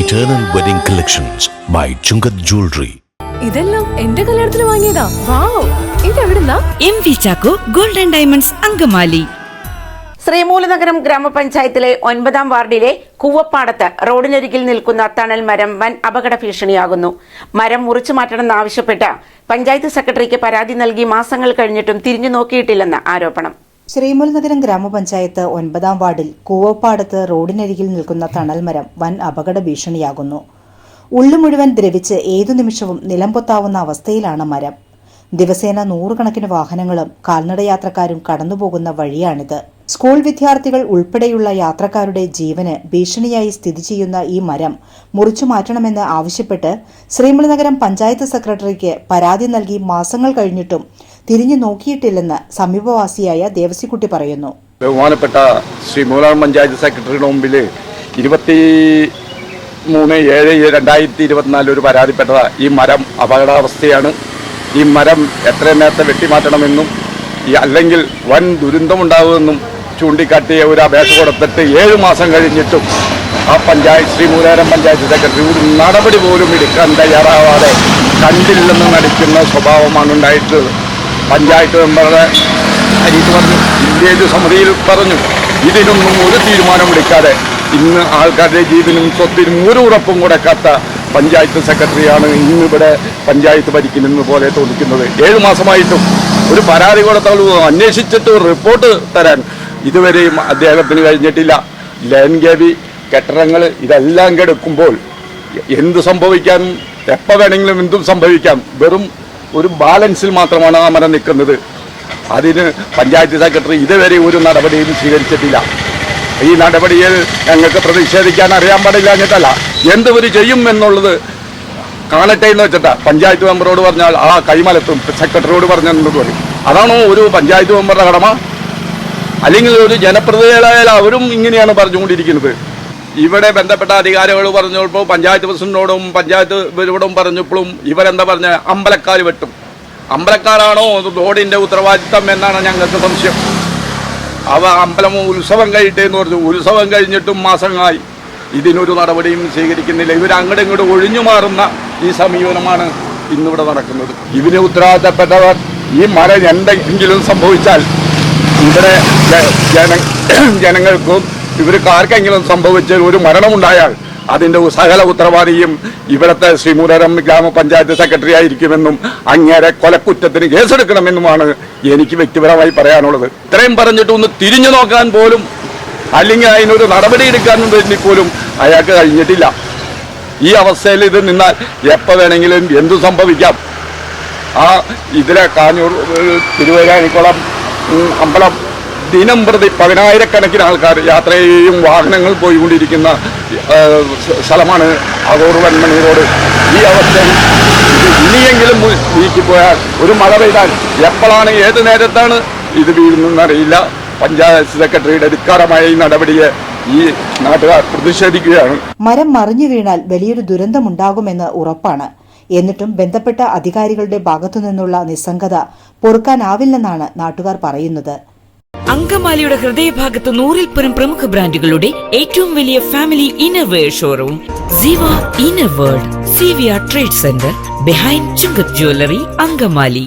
Eternal Wedding Collections by Chungat Jewelry. ഇതെല്ലാം എന്റെ കല്യാണത്തിന് വാങ്ങിയതാ. വാവ്, ഇതെവിടുന്നാ? MV Chacko golden diamonds Angamaly. Sreemoolanagaram ഗ്രാമപഞ്ചായത്തിലെ 9-ാം വാർഡിലെ കൂവപ്പാടത്ത് റോഡിനരികിൽ നിൽക്കുന്ന തണൽ മരം വൻ അപകട ഭീഷണിയാകുന്നു. മരം മുറിച്ചു മാറ്റണമെന്നാവശ്യപ്പെട്ട് പഞ്ചായത്ത് സെക്രട്ടറിക്ക് പരാതി നൽകി മാസങ്ങൾ കഴിഞ്ഞിട്ടും തിരിഞ്ഞു നോക്കിയിട്ടില്ലെന്ന് ആരോപണം. ശ്രീമൂലനഗരം ഗ്രാമപഞ്ചായത്ത് 9-ാം വാർഡിൽ കൂവപ്പാടത്ത് റോഡിനരികിൽ നിൽക്കുന്ന തണൽ മരം വൻ അപകട ഭീഷണിയാകുന്നു. ഉള്ളു മുഴുവൻ ദ്രവിച്ച് ഏതു നിമിഷവും നിലംപൊത്താവുന്ന അവസ്ഥയിലാണ് മരം. ദിവസേന 100 കണക്കിന് വാഹനങ്ങളും കാൽനടയാത്രക്കാരും കടന്നുപോകുന്ന വഴിയാണിത്. സ്കൂൾ വിദ്യാർത്ഥികൾ ഉൾപ്പെടെയുള്ള യാത്രക്കാരുടെ ജീവന് ഭീഷണിയായി സ്ഥിതി ചെയ്യുന്ന ഈ മരം മുറിച്ചു മാറ്റണമെന്ന് ആവശ്യപ്പെട്ട് ശ്രീമൂലനഗരം പഞ്ചായത്ത് സെക്രട്ടറിക്ക് പരാതി നൽകി മാസങ്ങൾ കഴിഞ്ഞിട്ടും തിരിഞ്ഞു നോക്കിയിട്ടില്ലെന്ന് സമീപവാസിയായ ദേവസിക്കുട്ടി പറയുന്നു. ബഹുമാനപ്പെട്ട ശ്രീമൂലനഗരം പഞ്ചായത്ത് സെക്രട്ടറിയുടെ മുമ്പിൽ 23/7/2024 ഒരു പരാതിപ്പെട്ടത് ഈ മരം അപകടാവസ്ഥയാണ്. ഈ മരം എത്രയും നേരത്തെ വെട്ടിമാറ്റണമെന്നും അല്ലെങ്കിൽ വൻ ദുരന്തമുണ്ടാകുമെന്നും ചൂണ്ടിക്കാട്ടിയ ഒരു അപേക്ഷ കൊടുത്തിട്ട് 7 മാസം കഴിഞ്ഞിട്ടും ആ ശ്രീമൂലനഗരം പഞ്ചായത്ത് സെക്രട്ടറി ഒരു നടപടി പോലും എടുക്കാൻ തയ്യാറാവാതെ കണ്ടില്ലെന്ന് നടിക്കുന്ന സ്വഭാവമാണ് ഉണ്ടായിട്ടുള്ളത്. പഞ്ചായത്ത് മെമ്പറുടെ അരീത്ത് പറഞ്ഞു, വില്ലേജ് സമിതിയിൽ പറഞ്ഞു, ഇതിനൊന്നും ഒരു തീരുമാനമെടുക്കാതെ ഇന്ന് ആൾക്കാരുടെ ജീവനും സ്വത്തിനും ഒരു ഉറപ്പും കൊടുക്കാത്ത പഞ്ചായത്ത് സെക്രട്ടറിയാണ് ഇന്നിവിടെ പഞ്ചായത്ത് ഭരിക്കുന്നത് പോലെ തോന്നിക്കുന്നത്. 7 മാസമായിട്ടും ഒരു പരാതി കൊടുത്താൽ അന്വേഷിച്ചിട്ട് റിപ്പോർട്ട് തരാൻ ഇതുവരെയും അദ്ദേഹത്തിന് കഴിഞ്ഞിട്ടില്ല. ലാൻഡ് കെട്ടിടങ്ങൾ ഇതെല്ലാം കെടുക്കുമ്പോൾ എന്ത് സംഭവിക്കാനും എപ്പോൾ വേണമെങ്കിലും എന്തും സംഭവിക്കാം. വെറും ഒരു ബാലൻസിൽ മാത്രമാണ് ആ മരം നിൽക്കുന്നത്. അതിന് പഞ്ചായത്ത് സെക്രട്ടറി ഇതുവരെ ഒരു നടപടിയും സ്വീകരിച്ചിട്ടില്ല. ഈ നടപടിയിൽ ഞങ്ങൾക്ക് പ്രതിഷേധിക്കാൻ അറിയാൻ പാടില്ല എന്നിട്ടല്ല, എന്തുവരെ ചെയ്യും എന്നുള്ളത് കാണട്ടെ എന്ന് വെച്ചിട്ടാ പഞ്ചായത്ത് മെമ്പറോട് പറഞ്ഞാൽ ആ കൈമലത്തും സെക്രട്ടറിയോട് പറഞ്ഞെന്ന് പറയും. അതാണോ ഒരു പഞ്ചായത്ത് മെമ്പറുടെ കടമ? അല്ലെങ്കിൽ ഒരു ജനപ്രതിനിധികളായാലും അവരും ഇങ്ങനെയാണ് പറഞ്ഞുകൊണ്ടിരിക്കുന്നത്. ഇവിടെ ബന്ധപ്പെട്ട അധികാരികൾ പറഞ്ഞപ്പോൾ പഞ്ചായത്ത് പ്രസിഡന്റിനോടും പഞ്ചായത്ത് ഇവരോടും പറഞ്ഞപ്പോഴും ഇവരെന്താ പറഞ്ഞ അമ്പലക്കാർ വെട്ടും. അമ്പലക്കാരാണോ റോഡിന്റെ ഉത്തരവാദിത്തം എന്നാണ് ഞങ്ങൾക്ക് സംശയം. അമ്പലം ഉത്സവം കഴിയിട്ടെന്ന് പറഞ്ഞു. ഉത്സവം കഴിഞ്ഞിട്ടും മാസങ്ങളായി ഇതിനൊരു നടപടിയും സ്വീകരിക്കുന്നില്ല. ഇവർ അങ്ങോട്ടും ഇങ്ങോട്ടും ഒഴിഞ്ഞു മാറുന്ന ഈ സമീപനമാണ് ഇന്നിവിടെ നടക്കുന്നത്. ഇതിന് ഉത്തരവാദിത്തപ്പെട്ടവർ ഈ മരം എന്തെങ്കിലും സംഭവിച്ചാൽ ഇവിടെ ജനങ്ങൾക്കും ഇവർക്ക് ആർക്കെങ്കിലും സംഭവിച്ചാൽ ഒരു മരണമുണ്ടായാൽ അതിൻ്റെ സകല ഉത്തരവാദിയും ഇവിടുത്തെ ശ്രീമൂലനഗരം ഗ്രാമപഞ്ചായത്ത് സെക്രട്ടറി ആയിരിക്കുമെന്നും അങ്ങേരെ കൊലക്കുറ്റത്തിന് കേസെടുക്കണമെന്നുമാണ് എനിക്ക് വ്യക്തിപരമായി പറയാനുള്ളത്. ഇത്രയും പറഞ്ഞിട്ട് ഒന്ന് തിരിഞ്ഞു നോക്കാൻ പോലും അല്ലെങ്കിൽ അതിനൊരു നടപടി എടുക്കാൻ വേണ്ടി പോലും അയാൾക്ക് കഴിഞ്ഞിട്ടില്ല. ഈ അവസ്ഥയിൽ ഇത് നിന്നാൽ എപ്പോൾ വേണമെങ്കിലും എന്തു സംഭവിക്കാം. ഇതിലെ കാഞ്ഞൂർ തിരുവരാനിക്കുളം അമ്പലം ദിനം പ്രതി 10,000-കണക്കിന് ആൾക്കാർ യാത്ര ചെയ്യുകയും വാഹനങ്ങൾ പോയിക്കൊണ്ടിരിക്കുന്ന സ്ഥലമാണ് അകോർ വെൺമണി റോഡ്. ഈ അവസ്ഥയിൽ ഇനിയെങ്കിലും നീക്കിപ്പോയാൽ ഒരു മഴ പെയ്താൽ എപ്പോഴാണ് ഏത് നേരത്താണ് ഇത് വീഴുന്നതെന്നറിയില്ല. പഞ്ചായത്ത് സെക്രട്ടറിയുടെ ധിക്കാരമായ ഈ നടപടിയെ ഈ നാട്ടുകാർ പ്രതിഷേധിക്കുകയാണ്. മരം മറിഞ്ഞു വീണാൽ വലിയൊരു ദുരന്തമുണ്ടാകുമെന്ന് ഉറപ്പാണ്. എന്നിട്ടും ബന്ധപ്പെട്ട അധികാരികളുടെ ഭാഗത്തുനിന്നുള്ള നിസ്സംഗത പൊറുക്കാനാവില്ലെന്നാണ് നാട്ടുകാർ പറയുന്നത്. അങ്കമാലിയുടെ ഹൃദയഭാഗത്ത് 100-ൽ-പരം പ്രമുഖ ബ്രാൻഡുകളുടെ ഏറ്റവും വലിയ family innerwear showroom Siva inner world CVR trade centre behind Chungath jewellery Angamaly.